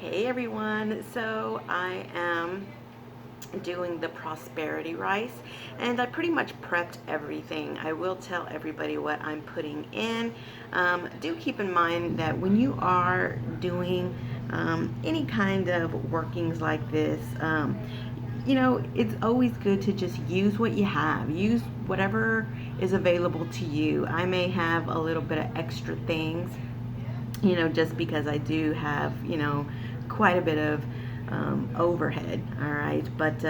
Hey everyone, so I am doing the prosperity rice and I pretty much prepped everything. I will tell everybody what I'm putting in. Do keep in mind that when you are doing any kind of workings like this, it's always good to just use what you have. Use whatever is available to you. I may have a little bit of extra things, just because I do have, quite a bit of overhead, all right? But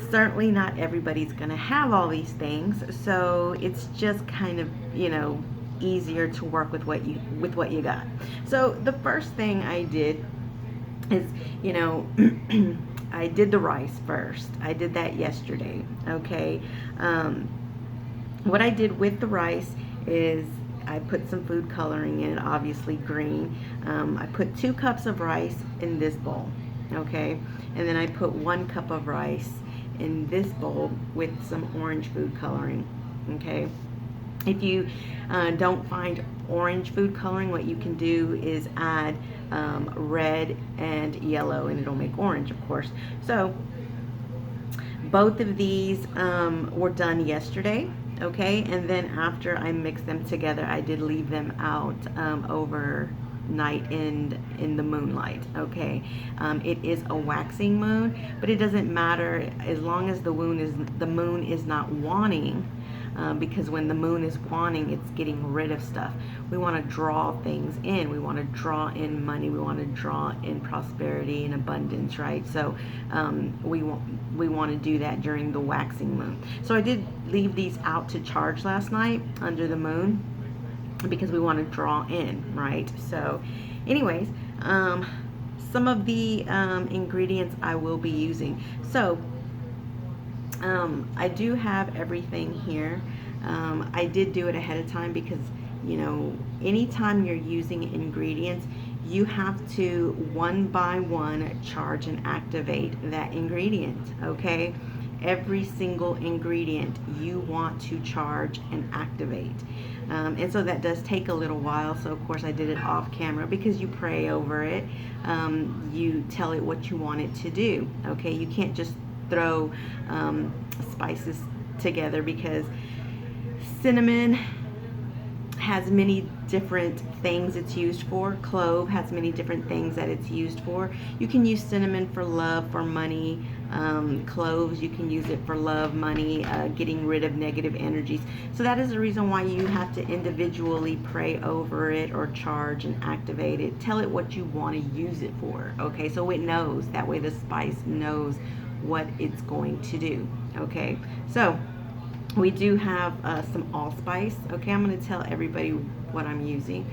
certainly not everybody's going to have all these things, so it's just kind of, easier to work with what you got. So the first thing I did is, I did the rice first. I did that yesterday, okay? What I did with the rice is I put some food coloring in it, obviously green. I put 2 cups of rice in this bowl, okay? And then I put 1 cup of rice in this bowl with some orange food coloring, okay? If you don't find orange food coloring, what you can do is add red and yellow, and it'll make orange, of course. So both of these were done yesterday, okay? And then after I mixed them together, I did leave them out overnight in the moonlight, okay? It is a waxing moon, but it doesn't matter as long as the moon is not waning. Because when the moon is waning, it's getting rid of stuff. We want to draw things in. We want to draw in money. We want to draw in prosperity and abundance, right? So we want to do that during the waxing moon. So I did leave these out to charge last night under the moon because we want to draw in, right? So anyways, some of the ingredients I will be using. So I do have everything here. I did do it ahead of time because, anytime you're using ingredients, you have to one by one charge and activate that ingredient, okay? Every single ingredient you want to charge and activate. And so that does take a little while. So of course I did it off camera because you pray over it. You tell it what you want it to do, okay? You can't just throw spices together because cinnamon has many different things it's used for. Clove has many different things that it's used for. You can use cinnamon for love, for money. Cloves, you can use it for love, money, getting rid of negative energies. So that is the reason why you have to individually pray over it or charge and activate it. Tell it what you want to use it for, okay? So it knows. That way the spice knows what it's going to do, okay? So we do have some allspice, okay? I'm going to tell everybody what I'm using.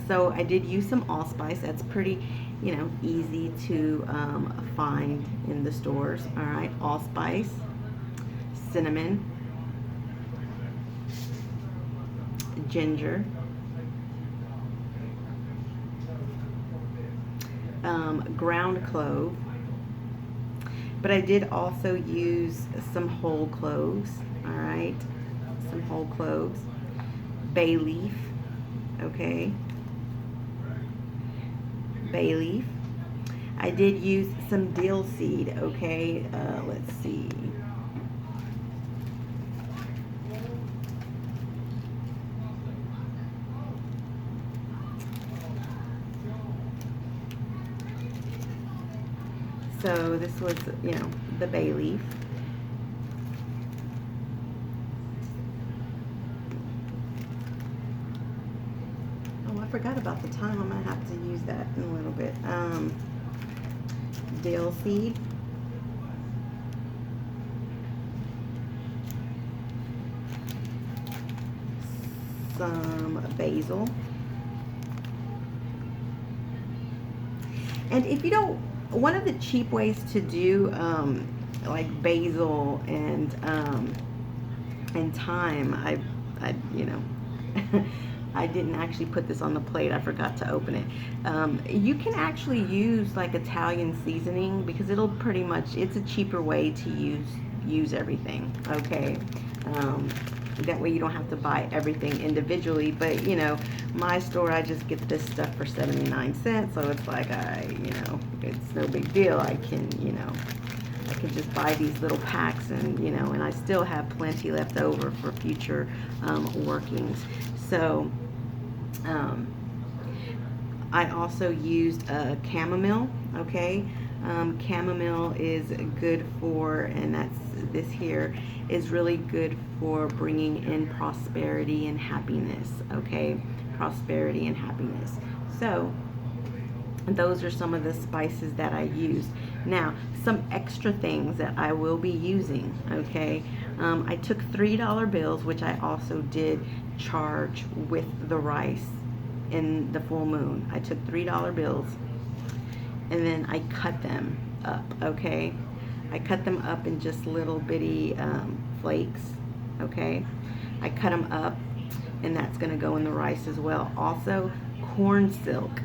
So I did use some allspice. That's pretty, easy to find in the stores. All right, allspice, cinnamon, ginger, ground clove. But I did also use some whole cloves, all right? Some whole cloves. Bay leaf, okay? Bay leaf. I did use some dill seed, okay? Let's see. So this was, the bay leaf. Oh, I forgot about the thyme. I'm going to have to use that in a little bit. Dill seed. Some basil. And if you don't, one of the cheap ways to do like basil and thyme, I I didn't actually put this on the plate. I forgot to open it. You can actually use like Italian seasoning because it'll it's a cheaper way to use everything. Okay. That way you don't have to buy everything individually. But you know, my store, I just get this stuff for 79 cents, so it's like it's no big deal. I can, I can just buy these little packs, and and I still have plenty left over for future workings. So I also used chamomile. Okay, chamomile is good for, and this here is really good for bringing in prosperity and happiness. Okay, prosperity and happiness. So those are some of the spices that I use. Now, some extra things that I will be using. Okay, I took $3 bills, which I also did charge with the rice in the full moon. I took $3 bills, and then I cut them up. Okay, I cut them up in just little bitty flakes. Okay, I cut them up, and that's going to go in the rice as well. Also, corn silk.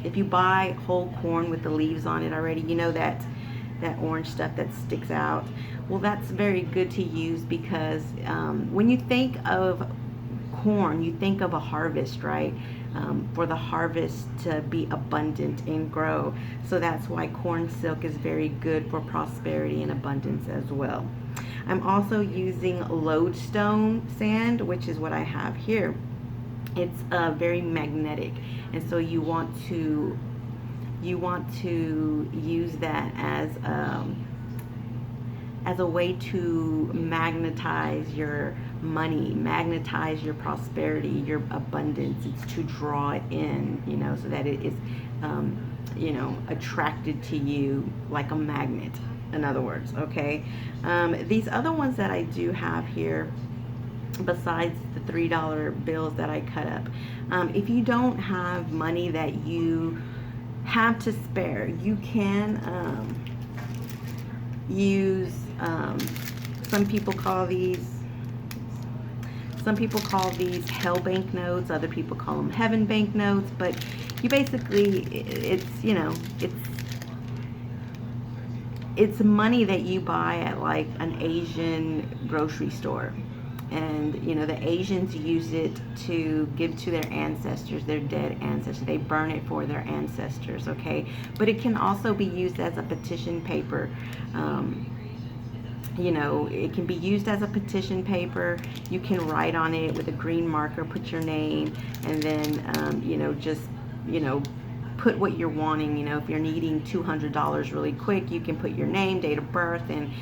If you buy whole corn with the leaves on it already, that orange stuff that sticks out. Well, that's very good to use, because when you think of corn, you think of a harvest, right? For the harvest to be abundant and grow. So that's why corn silk is very good for prosperity and abundance as well. I'm also using Loadstone sand, which is what I have here. It's very magnetic, and so you want to use that as a way to magnetize your money, magnetize your prosperity, your abundance. It's to draw it in, so that it is, attracted to you like a magnet, in other words. Okay, these other ones that I do have here, besides the $3 bills that I cut up, if you don't have money that you have to spare, you can use some people call these hell bank notes, other people call them heaven bank notes, but you basically, it's money that you buy at like an Asian grocery store. And the Asians use it to give to their ancestors, their dead ancestors. They burn it for their ancestors. Okay, but it can also be used as a petition paper. It can be used as a petition paper. You can write on it with a green marker, put your name, and then just put what you're wanting. If you're needing $200 really quick, you can put your name, date of birth, and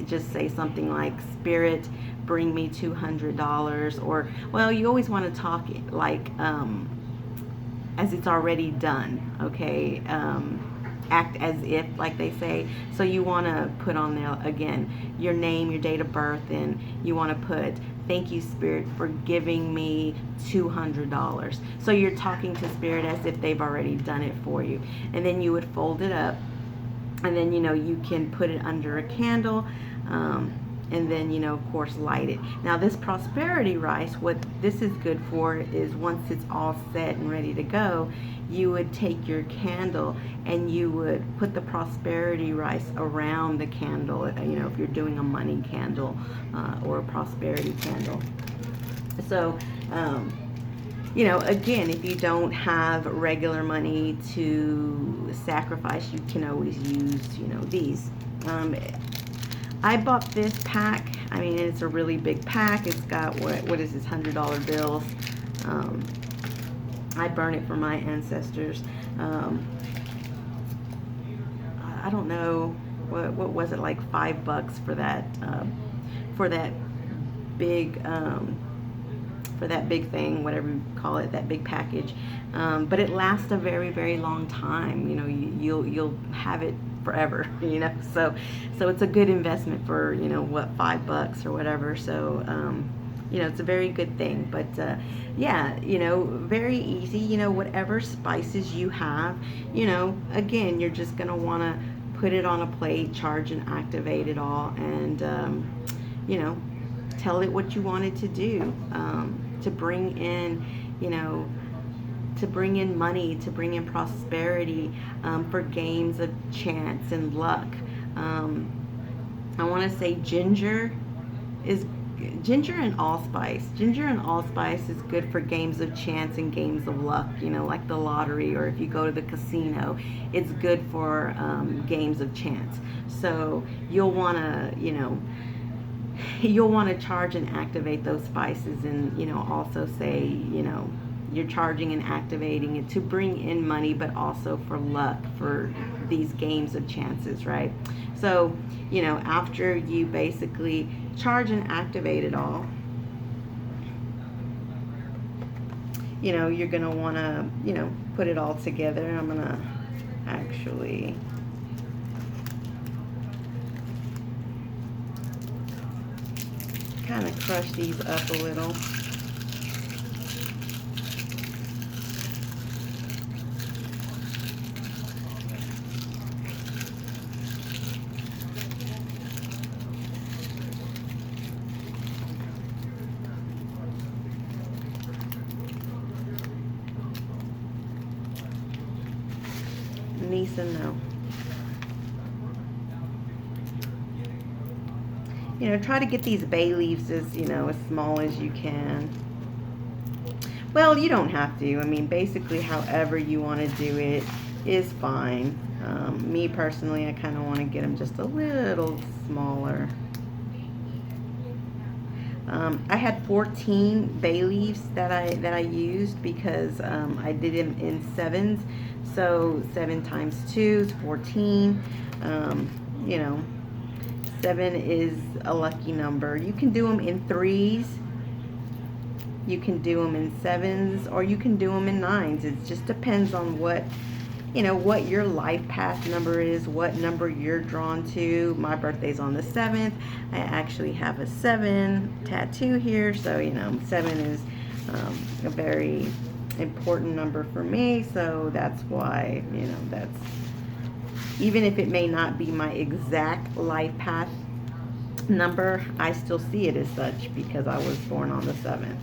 just say something like, Spirit, bring me $200. Or, well, you always want to talk like as it's already done. Okay, act as if, like they say. So you want to put on there again your name, your date of birth, and you want to put, thank you, Spirit, for giving me $200. So you're talking to Spirit as if they've already done it for you. And then you would fold it up, and then you can put it under a candle, and then of course light it. Now this prosperity rice, what this is good for is, once it's all set and ready to go, you would take your candle and you would put the prosperity rice around the candle, if you're doing a money candle or a prosperity candle. So again, if you don't have regular money to sacrifice, you can always use these. I bought this pack. I mean, it's a really big pack. It's got, what is this, $100 bills. I burn it for my ancestors. I don't know, what was it, like $5 for that big thing, whatever you call it, that big package. But it lasts a very, very long time. You'll have it forever. So it's a good investment for what, $5 or whatever. So it's a very good thing. But yeah, very easy. Whatever spices you have, again, you're just gonna want to put it on a plate, charge and activate it all, and tell it what you want it to do, to bring in, to bring in money, to bring in prosperity, for games of chance and luck. I want to say ginger is ginger and allspice. Ginger and allspice is good for games of chance and games of luck, you know, like the lottery, or if you go to the casino, it's good for games of chance. So you'll want to, you know, you'll want to charge and activate those spices, and, you know, also say, you know, you're charging and activating it to bring in money, but also for luck for these games of chances, right? So, you know, after you basically charge and activate it all, you know, you're going to want to, you know, put it all together. I'm going to actually kind of crush these up a little. Nisa, no. You know, try to get these bay leaves as, you know, as small as you can. Well, you don't have to. I mean, basically, however you want to do it is fine. Me personally, I kind of want to get them just a little smaller. I had 14 bay leaves that I used because I did them in sevens. So 7 times 2 is 14. You know, 7 is a lucky number. You can do them in 3s. You can do them in 7s, or you can do them in 9s. It just depends on what, you know, what your life path number is, what number you're drawn to. My birthday's on the 7th. I actually have a 7 tattoo here, so, you know, 7 is a very important number for me, so that's why, you know, that's, even if it may not be my exact life path number, I still see it as such because I was born on the 7th.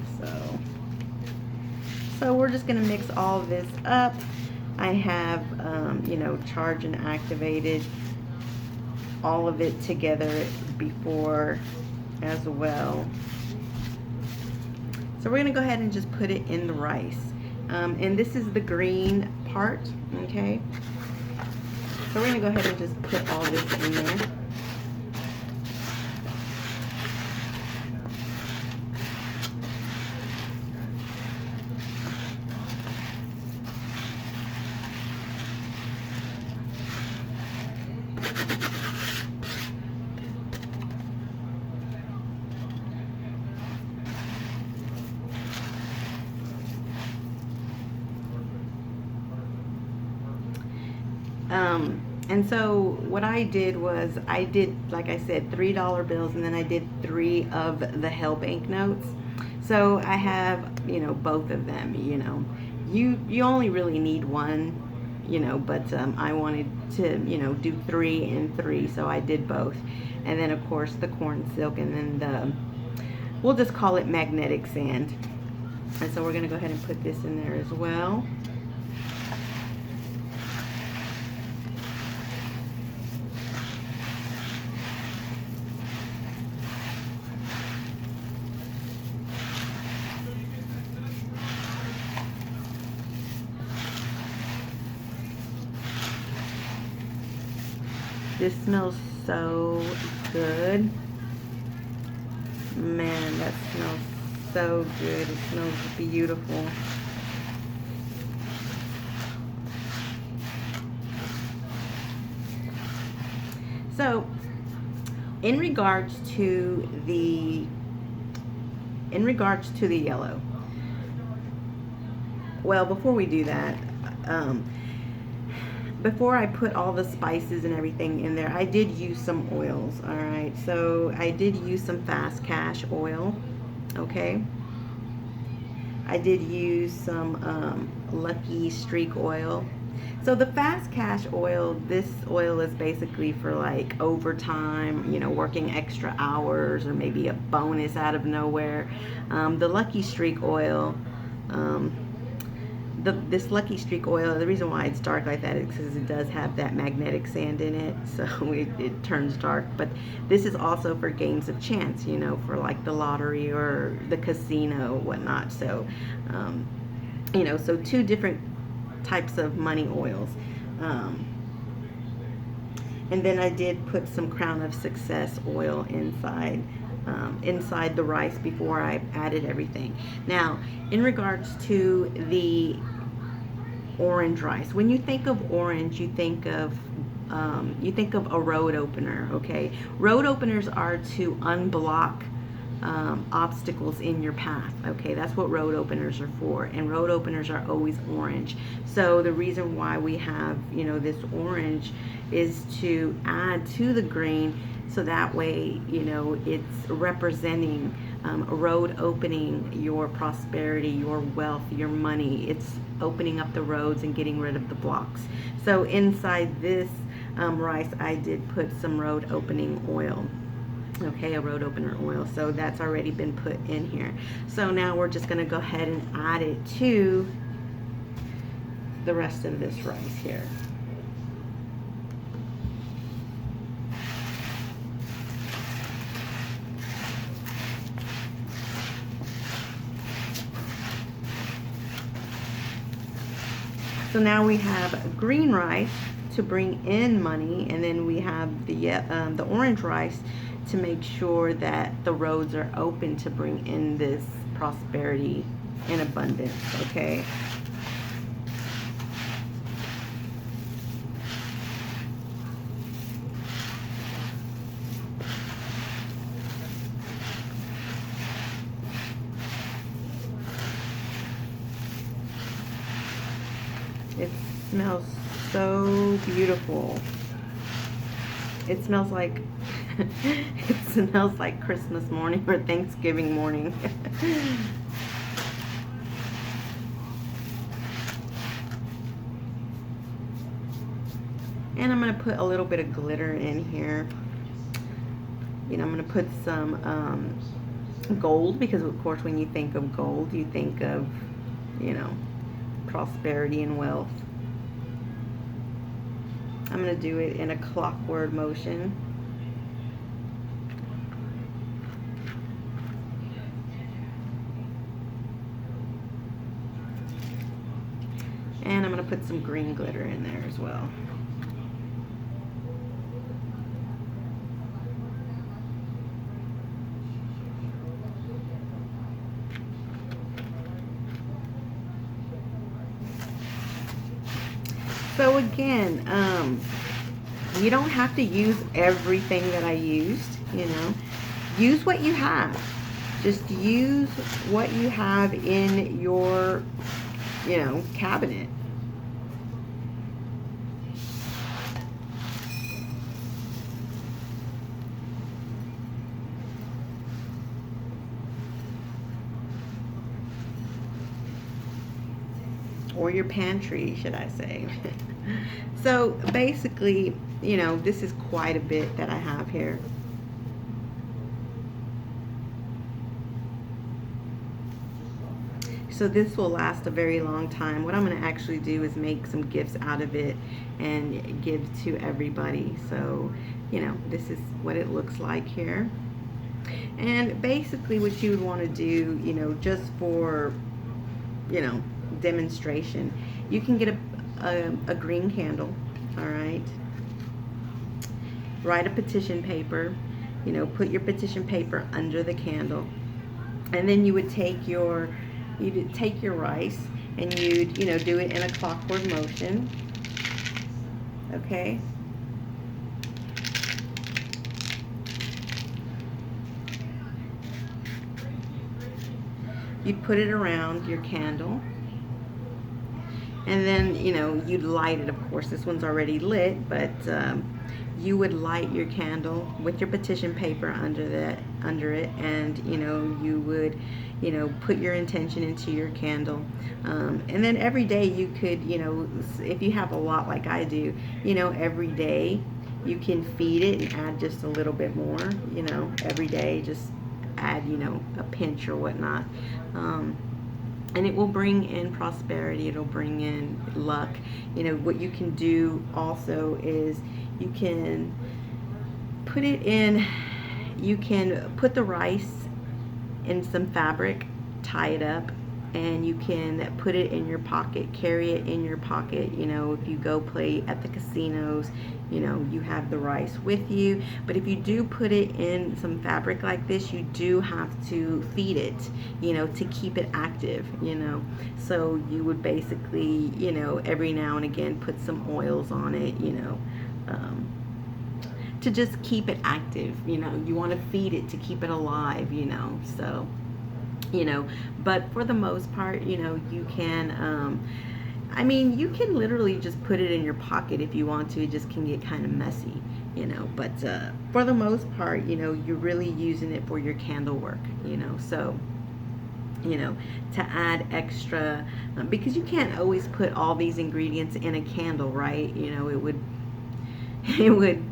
So we're just going to mix all of this up. I have, you know, charged and activated all of it together before as well. So we're going to go ahead and just put it in the rice. And this is the green part, okay? So we're going to go ahead and just put all this in there. And so what I did was, I did, like I said, $3 bills, and then I did 3 of the Hell Bank notes. So I have, you know, both of them. You know, you only really need one, you know, but I wanted to, you know, do 3 and 3, so I did both. And then of course the corn silk, and then the, we'll just call it magnetic sand. And so we're going to go ahead and put this in there as well. This smells so good. Man, that smells so good. It smells beautiful. So, in regards to the yellow, well, before we do that, before I put all the spices and everything in there, I did use some oils. All right, so I did use some Fast Cash oil. Okay, I did use some Lucky Streak oil. So the Fast Cash oil, this oil is basically for like overtime, you know, working extra hours, or maybe a bonus out of nowhere. The Lucky Streak oil, this Lucky Streak oil, the reason why it's dark like that is because it does have that magnetic sand in it, so it turns dark. But this is also for games of chance, you know, for like the lottery or the casino, whatnot. So, you know, so two different types of money oils. And then I did put some Crown of Success oil inside the rice before I added everything. Now, in regards to the orange rice, when you think of orange, you think of a road opener. Okay, road openers are to unblock obstacles in your path. Okay, that's what road openers are for, and road openers are always orange. So the reason why we have, you know, this orange is to add to the green, so that way, you know, it's representing a road opening your prosperity, your wealth, your money. It's opening up the roads and getting rid of the blocks. So inside this rice, I did put some road opening oil. Okay, a road opener oil. So that's already been put in here. So now we're just going to go ahead and add it to the rest of this rice here. So now we have green rice to bring in money, and then we have the orange rice to make sure that the roads are open to bring in this prosperity and abundance. Okay. It smells so beautiful. It smells like it smells like Christmas morning or Thanksgiving morning. And I'm going to put a little bit of glitter in here. You know, I'm going to put some gold, because of course when you think of gold, you think of, you know, prosperity and wealth. I'm going to do it in a clockwise motion. And I'm going to put some green glitter in there as well. So again, you don't have to use everything that I used, you know. Use what you have. Just use what you have in your, you know, cabinet. Or your pantry, should I say. So basically, you know, this is quite a bit that I have here. So this will last a very long time. What I'm going to actually do is make some gifts out of it and give to everybody. So, you know, this is what it looks like here. And basically what you would want to do, you know, just for, you know, demonstration, you can get a green candle. All right, write a petition paper, you know, put your petition paper under the candle, and then you would take your rice and you'd, you know, do it in a clockwise motion. Okay, you'd put it around your candle. And then, you know, you'd light it. Of course, this one's already lit, but you would light your candle with your petition paper under it, and, you know, you would, you know, put your intention into your candle. And then every day you could, you know, if you have a lot like I do, you know, every day you can feed it and add just a little bit more, you know, every day just add, you know, a pinch or whatnot. and it will bring in prosperity. It'll bring in luck. You know, what you can do also is you can put it in, you can put the rice in some fabric, tie it up, and you can put it in your pocket, carry it in your pocket. You know, if you go play at the casinos, you know, you have the rice with you. But if you do put it in some fabric like this, you do have to feed it, you know, to keep it active, you know. So you would basically, you know, every now and again put some oils on it, you know, to just keep it active. You know, you want to feed it to keep it alive, you know. So, you know, but for the most part, you know, you can I mean, you can literally just put it in your pocket if you want to. It just can get kind of messy, you know, but for the most part, you know, you're really using it for your candle work, you know. So, you know, to add extra, because you can't always put all these ingredients in a candle, right? You know, it would it would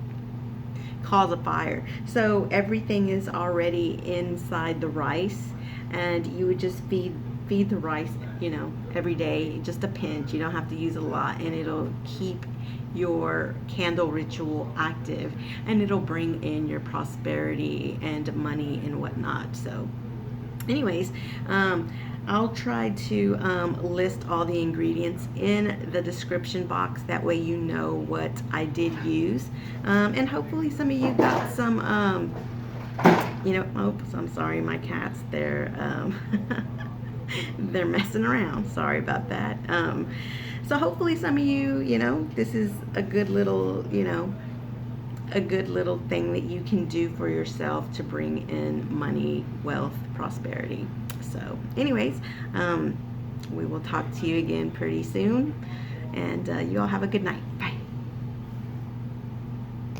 cause a fire. So everything is already inside the rice, and you would just feed the rice, you know, every day, just a pinch. You don't have to use a lot, and it'll keep your candle ritual active, and it'll bring in your prosperity and money and whatnot. So anyways, I'll try to list all the ingredients in the description box. That way you know what I did use. And hopefully some of you got some, you know, oops, I'm sorry, my cats, they're, they're messing around. Sorry about that. So hopefully some of you, you know, this is a good little, you know, a good little thing that you can do for yourself to bring in money, wealth, prosperity. So anyways, we will talk to you again pretty soon, and you all have a good night. Bye.